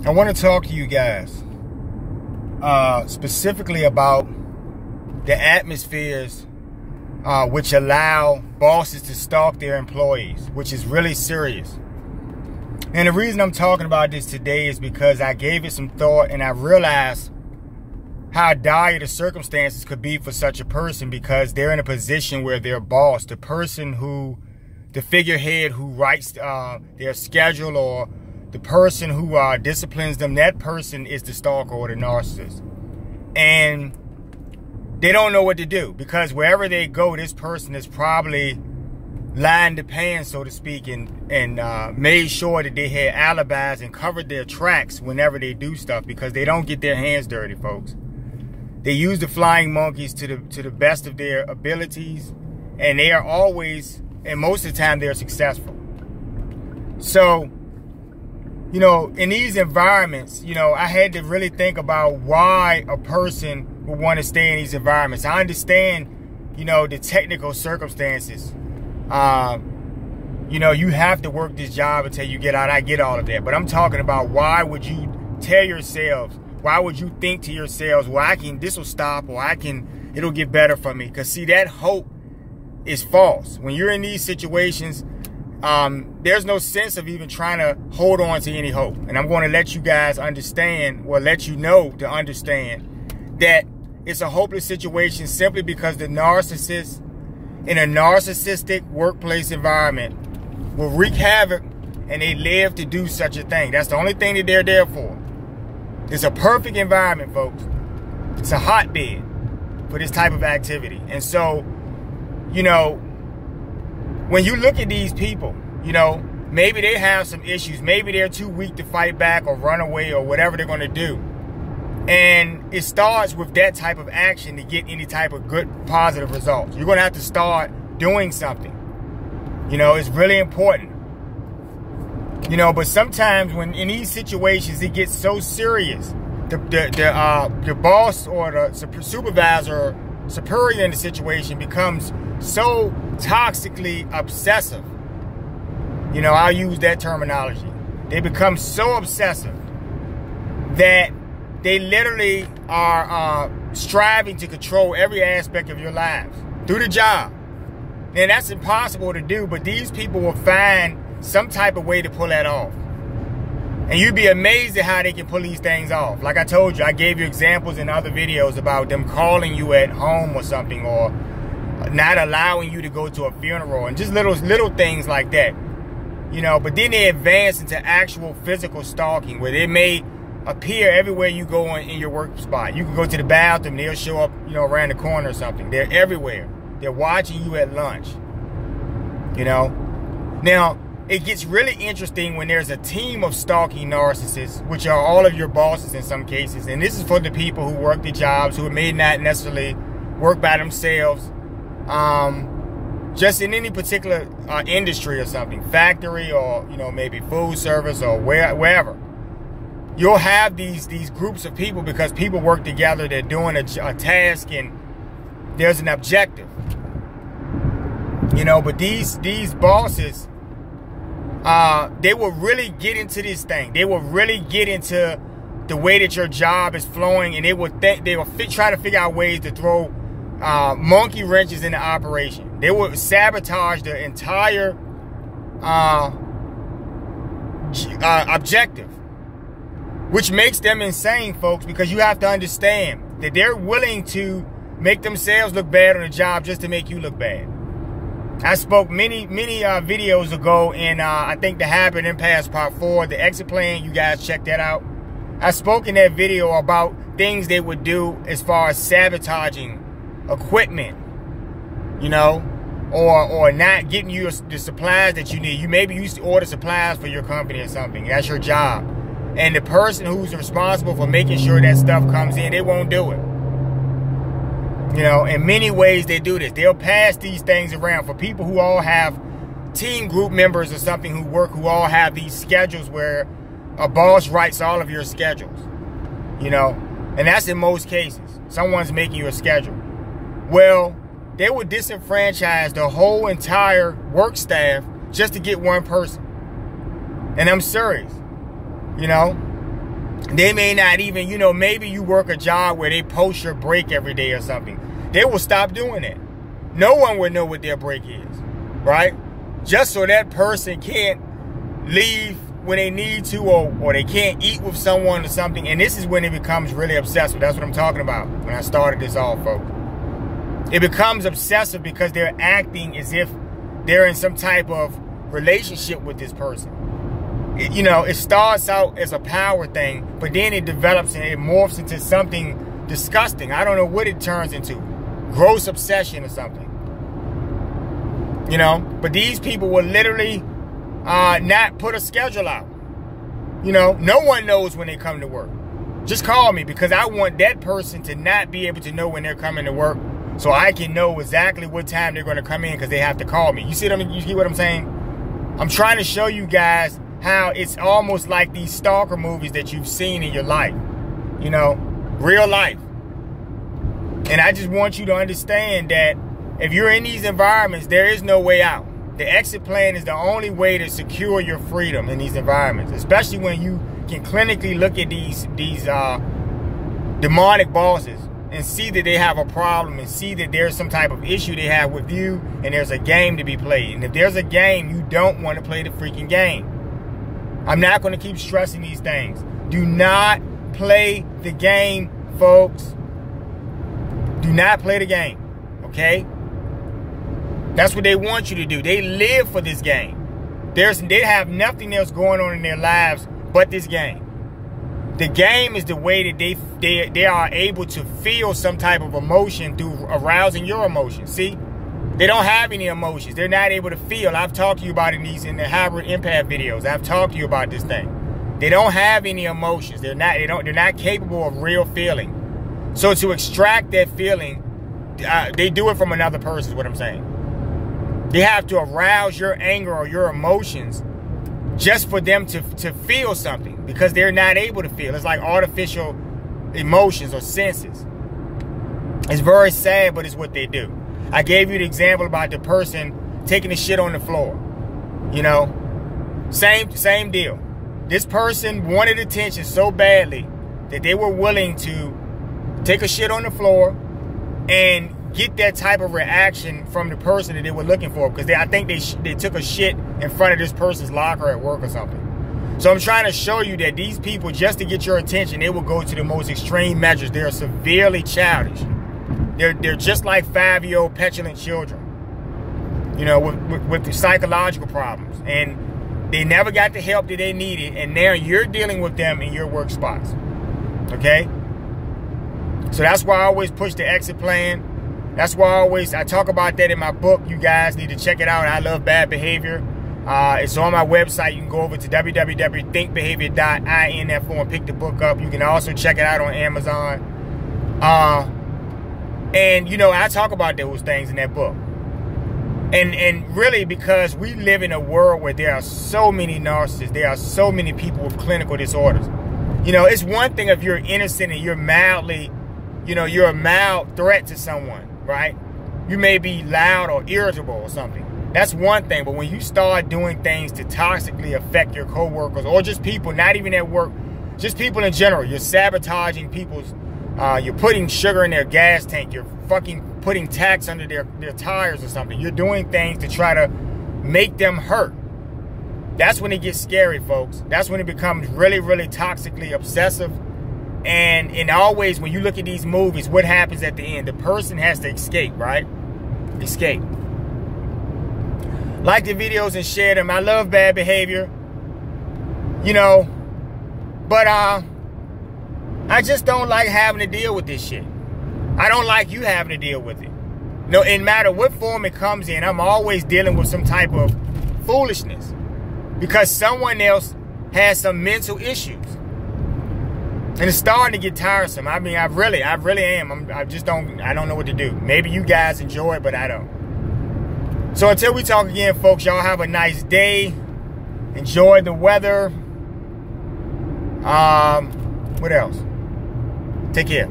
I want to talk to you guys specifically about the atmospheres which allow bosses to stalk their employees, which is really serious. And the reason I'm talking about this today is because I gave it some thought and I realized how dire the circumstances could be for such a person, because they're in a position where their boss, the figurehead who writes their schedule, or the person who disciplines them, that person is the stalker or the narcissist. And they don't know what to do, because wherever they go, this person is probably lined the pan, so to speak, and made sure that they had alibis and covered their tracks whenever they do stuff, because they don't get their hands dirty, folks. They use the flying monkeys to the best of their abilities, and they are always, and most of the time, they're successful. So, you know, in these environments, you know, I had to really think about why a person would want to stay in these environments. I understand, you know, the technical circumstances. You know, you have to work this job until you get out. I get all of that. But I'm talking about, why would you tell yourselves, why would you think to yourselves, well, this will stop, or it'll get better for me? Because see, that hope is false. When you're in these situations, there's no sense of even trying to hold on to any hope. And I'm going to let you guys understand, or let you know to understand, that it's a hopeless situation simply because the narcissist in a narcissistic workplace environment will wreak havoc, and they live to do such a thing. That's the only thing that they're there for. It's a perfect environment, folks. It's a hotbed for this type of activity. And so, you know, when you look at these people, you know, maybe they have some issues. Maybe they're too weak to fight back or run away or whatever they're going to do. And it starts with that type of action to get any type of good, positive results. You're going to have to start doing something. You know, it's really important. You know, but sometimes when in these situations, it gets so serious. The boss or the supervisor or superior in the situation becomes so toxically obsessive. You know, I'll use that terminology. They become so obsessive that they literally are striving to control every aspect of your lives through the job. And that's impossible to do, but these people will find some type of way to pull that off. And you'd be amazed at how they can pull these things off. Like I told you, I gave you examples in other videos about them calling you at home or something, or not allowing you to go to a funeral, and just little things like that. You know, but then they advance into actual physical stalking, where they may appear everywhere you go in your work spot. You can go to the bathroom, they'll show up, you know, around the corner or something. They're everywhere. They're watching you at lunch. You know? Now, it gets really interesting when there's a team of stalking narcissists, which are all of your bosses in some cases. And this is for the people who work the jobs, who may not necessarily work by themselves, just in any particular industry or something, factory, or, you know, maybe food service, or wherever. You'll have these groups of people because people work together. They're doing a task, and there's an objective. You know, but these bosses, they will really get into this thing. They will really get into the way that your job is flowing, and they will try to figure out ways to throw monkey wrenches in the operation. They will sabotage the entire objective, which makes them insane, folks, because you have to understand that they're willing to make themselves look bad on the job just to make you look bad. I spoke many videos ago in, I think, the Habit Impasse Part 4, the exit plan. You guys check that out. I spoke in that video about things they would do as far as sabotaging equipment, you know, or not getting you the supplies that you need. You maybe used to order supplies for your company or something. That's your job. And the person who's responsible for making sure that stuff comes in, they won't do it. You know, in many ways they do this. They'll pass these things around for people who all have team group members or something who all have these schedules where a boss writes all of your schedules. You know, and that's in most cases. Someone's making you a schedule. Well, they would disenfranchise the whole entire work staff just to get one person. And I'm serious. You know, They may not even, you know, maybe you work a job where they post your break every day or something. They will stop doing that. No one will know what their break is, right? Just so that person can't leave when they need to, or they can't eat with someone or something. And this is when it becomes really obsessive. That's what I'm talking about when I started this off, folks. It becomes obsessive because they're acting as if they're in some type of relationship with this person. You know, it starts out as a power thing, but then it develops and it morphs into something disgusting. I don't know what it turns into. Gross obsession or something. You know, but these people will literally not put a schedule out. You know, no one knows when they come to work. Just call me, because I want that person to not be able to know when they're coming to work, so I can know exactly what time they're going to come in, because they have to call me. You see what you see what I'm saying? I'm trying to show you guys how it's almost like these stalker movies that you've seen in your life. You know, real life. And I just want you to understand that if you're in these environments, there is no way out. The exit plan is the only way to secure your freedom in these environments, especially when you can clinically look at these demonic bosses and see that they have a problem, and see that there's some type of issue they have with you, and there's a game to be played. And if there's a game, you don't want to play the freaking game. I'm not going to keep stressing these things. Do not play the game, folks. Do not play the game, okay? That's what they want you to do. They live for this game. They have nothing else going on in their lives but this game. The game is the way that they are able to feel some type of emotion through arousing your emotions. See? They don't have any emotions. They're not able to feel. I've talked to you about it in the hybrid empath videos. I've talked to you about this thing. They don't have any emotions. They're not capable of real feeling. So to extract that feeling, they do it from another person, is what I'm saying. They have to arouse your anger or your emotions just for them to feel something, because they're not able to feel. It's like artificial emotions or senses. It's very sad, but it's what they do. I gave you the example about the person taking the shit on the floor. You know, same deal. This person wanted attention so badly that they were willing to take a shit on the floor and get that type of reaction from the person that they were looking for, because I think they took a shit in front of this person's locker at work or something. So I'm trying to show you that these people, just to get your attention, they will go to the most extreme measures. They're severely childish. They're just like 5-year-old petulant children, you know, with the psychological problems. And they never got the help that they needed, and now you're dealing with them in your work spots. Okay? So that's why I always push the exit plan. That's why I talk about that in my book. You guys need to check it out. I Love Bad Behavior. It's on my website. You can go over to www.thinkbehavior.info and pick the book up. You can also check it out on Amazon. And, you know, I talk about those things in that book. And really, because we live in a world where there are so many narcissists. There are so many people with clinical disorders. You know, it's one thing if you're innocent and you're mildly, you know, you're a mild threat to someone, right? You may be loud or irritable or something. That's one thing. But when you start doing things to toxically affect your coworkers, or just people, not even at work, just people in general, you're sabotaging people's, you're putting sugar in their gas tank, you're fucking putting tacks under their tires or something. You're doing things to try to make them hurt. That's when it gets scary, folks. That's when it becomes really, really toxically obsessive. And always, when you look at these movies, what happens at the end? The person has to escape, right? Escape. Like the videos and share them. I love bad behavior. You know, but I just don't like having to deal with this shit. I don't like you having to deal with it. No, no matter what form it comes in, I'm always dealing with some type of foolishness, because someone else has some mental issues. And it's starting to get tiresome. I mean, I really am. I don't know what to do. Maybe you guys enjoy it, but I don't. So until we talk again, folks, y'all have a nice day. Enjoy the weather. What else? Take care.